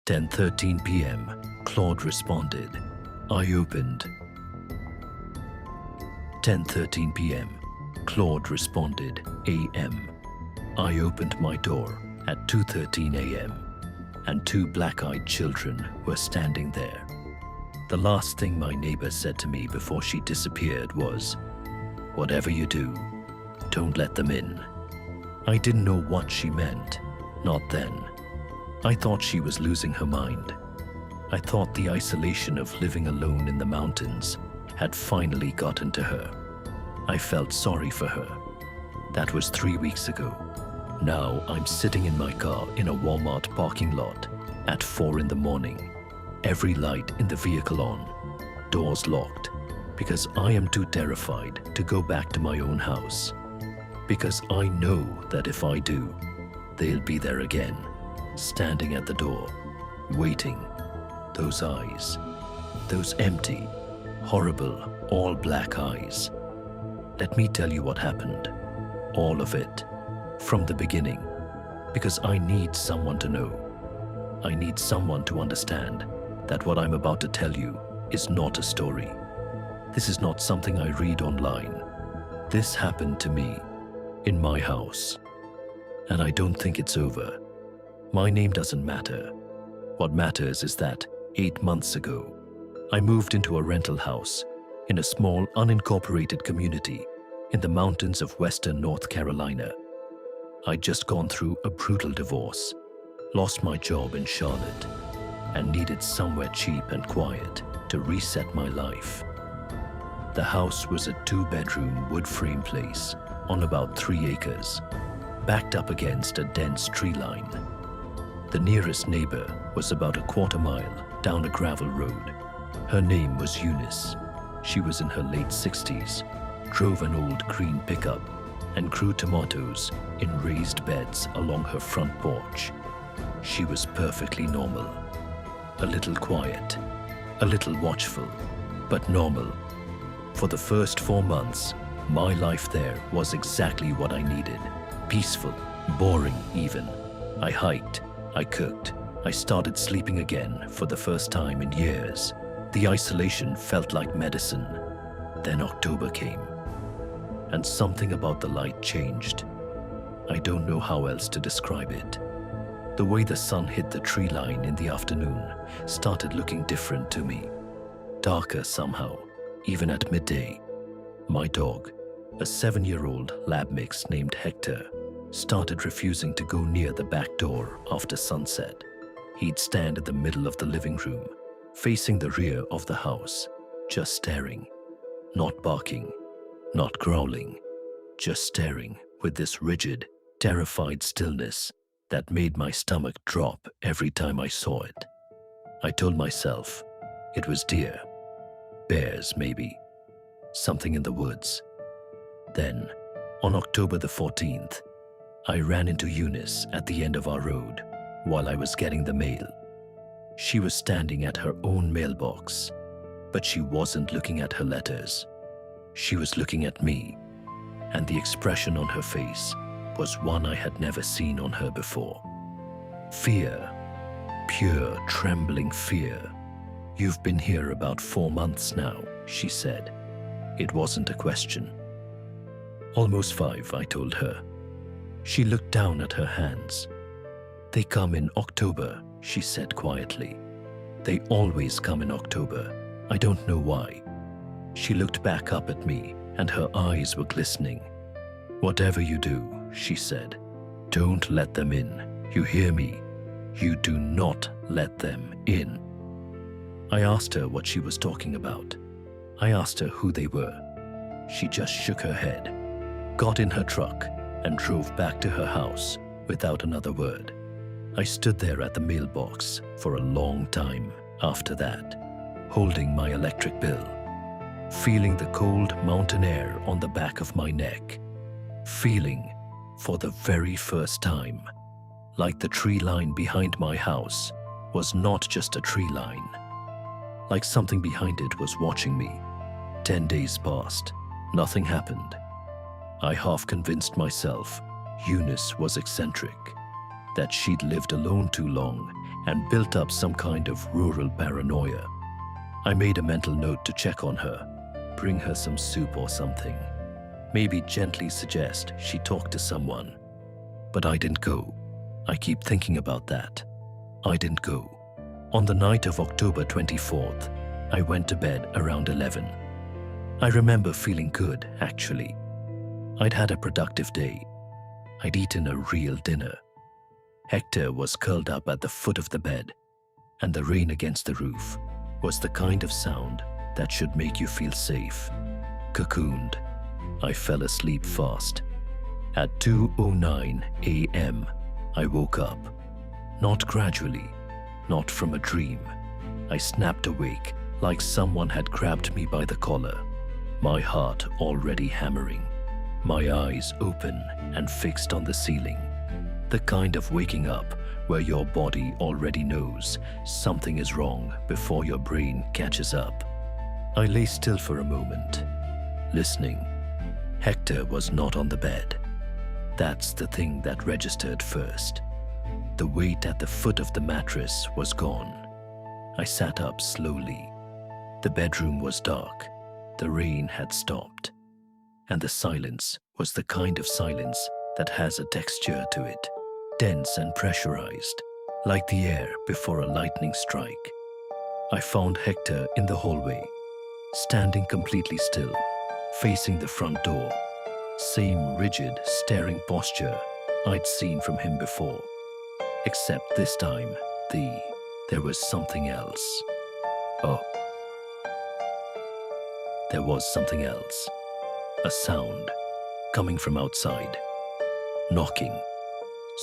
10:13 p.m., Claude responded. I opened. 10:13 p.m., Claude responded. A.m. I opened my door at 2:13 a.m. and two black-eyed children were standing there. The last thing my neighbor said to me before she disappeared was, "Whatever you do, don't let them in." I didn't know what she meant, not then. I thought she was losing her mind. I thought the isolation of living alone in the mountains had finally gotten to her. I felt sorry for her. That was 3 weeks ago. Now I'm sitting in my car in a Walmart parking lot at 4 in the morning. Every light in the vehicle on, doors locked, because I am too terrified to go back to my own house. Because I know that if I do, they'll be there again, standing at the door, waiting. Those eyes, those empty, horrible, all black eyes. Let me tell you what happened. All of it, from the beginning, because I need someone to know. I need someone to understand that what I'm about to tell you is not a story. This is not something I read online. This happened to me, in my house. And I don't think it's over. My name doesn't matter. What matters is that 8 months ago, I moved into a rental house in a small unincorporated community in the mountains of western North Carolina. I'd just gone through a brutal divorce, lost my job in Charlotte, and needed somewhere cheap and quiet to reset my life. The house was a 2-bedroom wood frame place on about 3 acres, backed up against a dense tree line. The nearest neighbor was about a quarter mile down a gravel road. Her name was Eunice. She was in her late 60s, drove an old green pickup, and grew tomatoes in raised beds along her front porch. She was perfectly normal. A little quiet, a little watchful, but normal. For the first 4 months, my life there was exactly what I needed. Peaceful, boring even. I hiked, I cooked, I started sleeping again for the first time in years. The isolation felt like medicine. Then October came, and something about the light changed. I don't know how else to describe it. The way the sun hit the tree line in the afternoon started looking different to me. Darker somehow, even at midday. My dog, a 7-year-old lab mix named Hector, started refusing to go near the back door after sunset. He'd stand in the middle of the living room, facing the rear of the house, just staring, not barking, not growling, just staring with this rigid, terrified stillness that made my stomach drop every time I saw it. I told myself it was deer, bears maybe, something in the woods. Then, on October the 14th, I ran into Eunice at the end of our road while I was getting the mail. She was standing at her own mailbox, but she wasn't looking at her letters. She was looking at me, and the expression on her face was one I had never seen on her before. Fear, pure, trembling fear. "You've been here about 4 months now," she said. It wasn't a question. "Almost 5, I told her. She looked down at her hands. "They come in October," she said quietly. "They always come in October. I don't know why." She looked back up at me, and her eyes were glistening. "Whatever you do," she said, "don't let them in. You hear me? You do not let them in." I asked her what she was talking about. I asked her who they were. She just shook her head, got in her truck, and drove back to her house without another word. I stood there at the mailbox for a long time after that, holding my electric bill, feeling the cold mountain air on the back of my neck, feeling, for the very first time, like the tree line behind my house was not just a tree line, like something behind it was watching me. 10 days passed, nothing happened. I half convinced myself Eunice was eccentric, that she'd lived alone too long and built up some kind of rural paranoia. I made a mental note to check on her, bring her some soup or something, maybe gently suggest she talk to someone. But I didn't go. I keep thinking about that. I didn't go. On the night of October 24th, I went to bed around 11. I remember feeling good, actually. I'd had a productive day. I'd eaten a real dinner. Hector was curled up at the foot of the bed, and the rain against the roof was the kind of sound that should make you feel safe. Cocooned, I fell asleep fast. At 2:09 a.m., I woke up. Not gradually, not from a dream. I snapped awake like someone had grabbed me by the collar, my heart already hammering, my eyes open and fixed on the ceiling. The kind of waking up where your body already knows something is wrong before your brain catches up. I lay still for a moment, listening. Hector was not on the bed. That's the thing that registered first. The weight at the foot of the mattress was gone. I sat up slowly. The bedroom was dark. The rain had stopped. And the silence was the kind of silence that has a texture to it, dense and pressurized, like the air before a lightning strike. I found Hector in the hallway, standing completely still, facing the front door. Same rigid, staring posture I'd seen from him before. Except this time, there was something else. Oh. There was something else. A sound coming from outside. Knocking.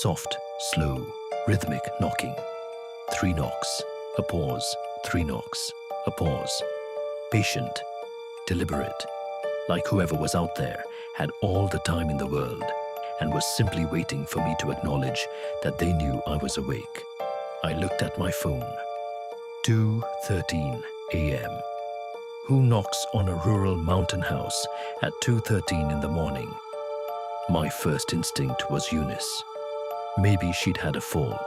Soft, slow, rhythmic knocking. 3 knocks, a pause, 3 knocks, a pause. Patient, deliberate, like whoever was out there had all the time in the world and was simply waiting for me to acknowledge that they knew I was awake. I looked at my phone. 2:13 a.m. Who knocks on a rural mountain house at 2:13 in the morning? My first instinct was Eunice. Maybe she'd had a fall.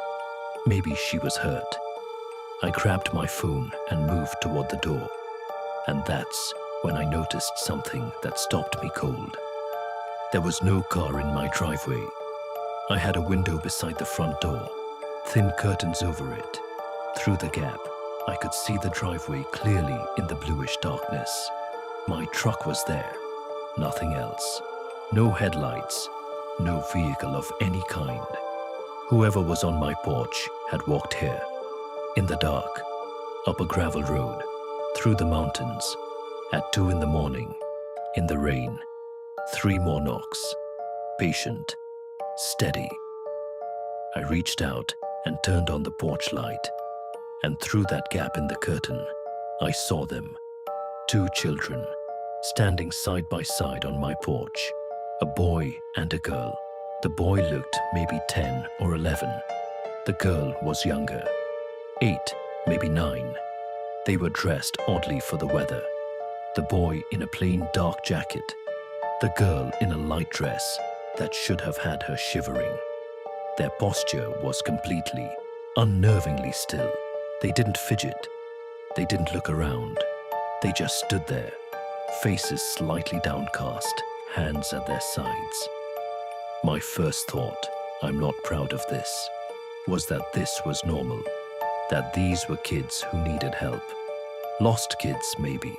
Maybe she was hurt. I grabbed my phone and moved toward the door. And that's when I noticed something that stopped me cold. There was no car in my driveway. I had a window beside the front door, thin curtains over it. Through the gap, I could see the driveway clearly in the bluish darkness. My truck was there, nothing else. No headlights, no vehicle of any kind. Whoever was on my porch had walked here, in the dark, up a gravel road, through the mountains, at 2 in the morning, in the rain. 3 more knocks. Patient, steady. I reached out and turned on the porch light, and through that gap in the curtain, I saw them. 2 children, standing side by side on my porch, a boy and a girl. The boy looked maybe 10 or 11. The girl was younger, 8, maybe 9. They were dressed oddly for the weather. The boy in a plain dark jacket, the girl in a light dress that should have had her shivering. Their posture was completely, unnervingly still. They didn't fidget. They didn't look around. They just stood there, faces slightly downcast, hands at their sides. My first thought, I'm not proud of this, was that this was normal, that these were kids who needed help. Lost kids, maybe.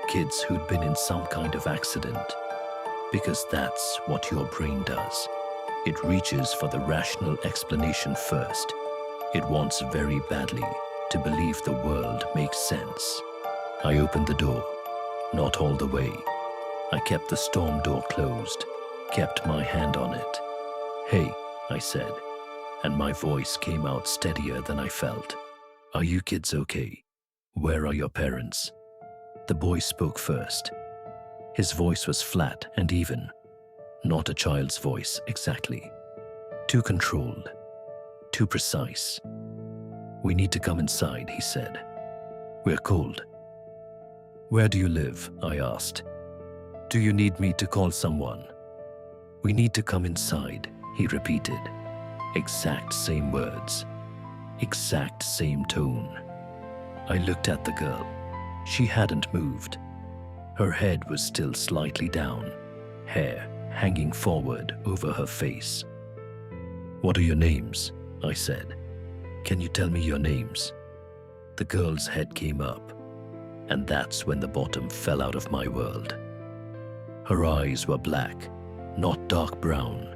Kids who'd been in some kind of accident. Because that's what your brain does. It reaches for the rational explanation first. It wants very badly to believe the world makes sense. I opened the door, not all the way. I kept the storm door closed, kept my hand on it. "Hey," I said, and my voice came out steadier than I felt. "Are you kids okay? Where are your parents?" The boy spoke first. His voice was flat and even, not a child's voice exactly. Too controlled, too precise. "We need to come inside," he said. "We're cold." "Where do you live?" I asked. "Do you need me to call someone?" "We need to come inside," he repeated. Exact same words. exact same tone. I looked at the girl. She hadn't moved. Her head was still slightly down, hair hanging forward over her face. "What are your names?" I said. "Can you tell me your names?" The girl's head came up, and that's when the bottom fell out of my world. Her eyes were black, not dark brown,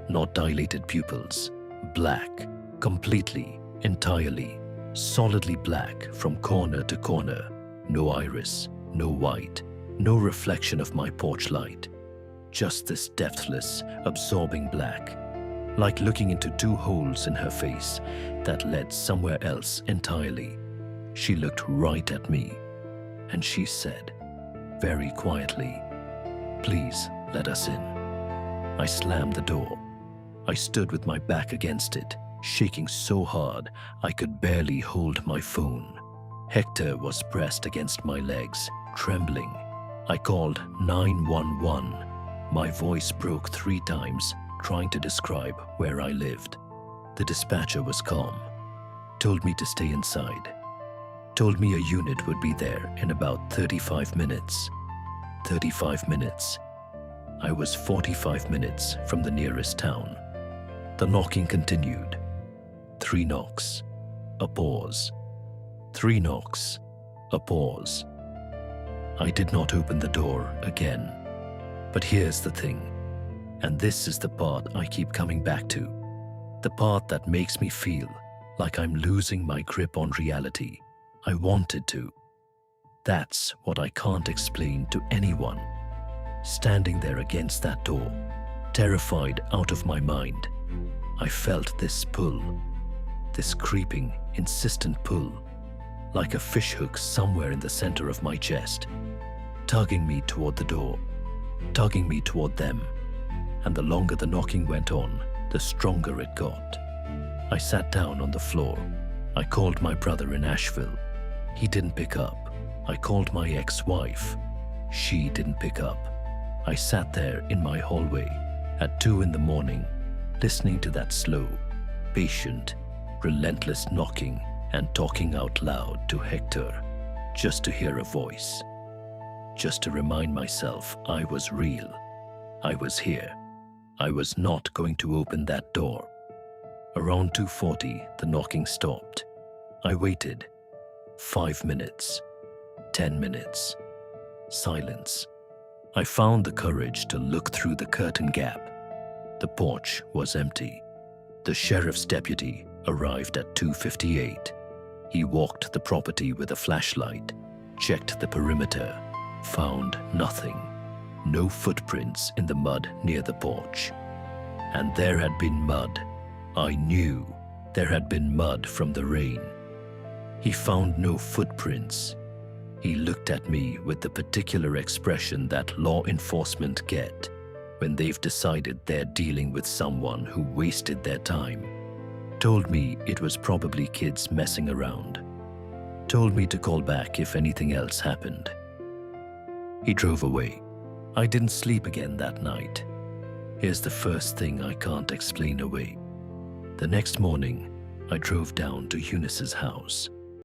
not dilated pupils. Black, completely, entirely, solidly black from corner to corner. No iris, no white, no reflection of my porch light. Just this depthless, absorbing black, like looking into two holes in her face that led somewhere else entirely. She looked right at me, and she said, very quietly, "Please let us in." I slammed the door. I stood with my back against it, shaking so hard I could barely hold my phone. Hector was pressed against my legs, trembling. I called 911. My voice broke 3 times, trying to describe where I lived. The dispatcher was calm, told me to stay inside, told me a unit would be there in about 35 minutes. 35 minutes. I was 45 minutes from the nearest town. The knocking continued. 3 knocks, a pause. 3 knocks, a pause. I did not open the door again. But here's the thing, and this is the part I keep coming back to, the part that makes me feel like I'm losing my grip on reality. I wanted to. That's what I can't explain to anyone. Standing there against that door, terrified out of my mind, I felt this pull, this creeping, insistent pull, like a fishhook somewhere in the center of my chest, tugging me toward the door, tugging me toward them. And the longer the knocking went on, the stronger it got. I sat down on the floor. I called my brother in Asheville. He didn't pick up. I called my ex-wife. She didn't pick up. I sat there in my hallway at 2 in the morning, listening to that slow, patient, relentless knocking and talking out loud to Hector, just to hear a voice, just to remind myself I was real. I was here. I was not going to open that door. Around 2:40, the knocking stopped. I waited. 5 minutes. 10 minutes. Silence. I found the courage to look through the curtain gap. The porch was empty. The sheriff's deputy arrived at 2:58. He walked the property with a flashlight, checked the perimeter, found nothing. No footprints in the mud near the porch. And there had been mud. I knew there had been mud from the rain. He found no footprints. He looked at me with the particular expression that law enforcement get when they've decided they're dealing with someone who wasted their time. Told me it was probably kids messing around. Told me to call back if anything else happened. He drove away. I didn't sleep again that night. Here's the first thing I can't explain away. The next morning, I drove down to Eunice's house.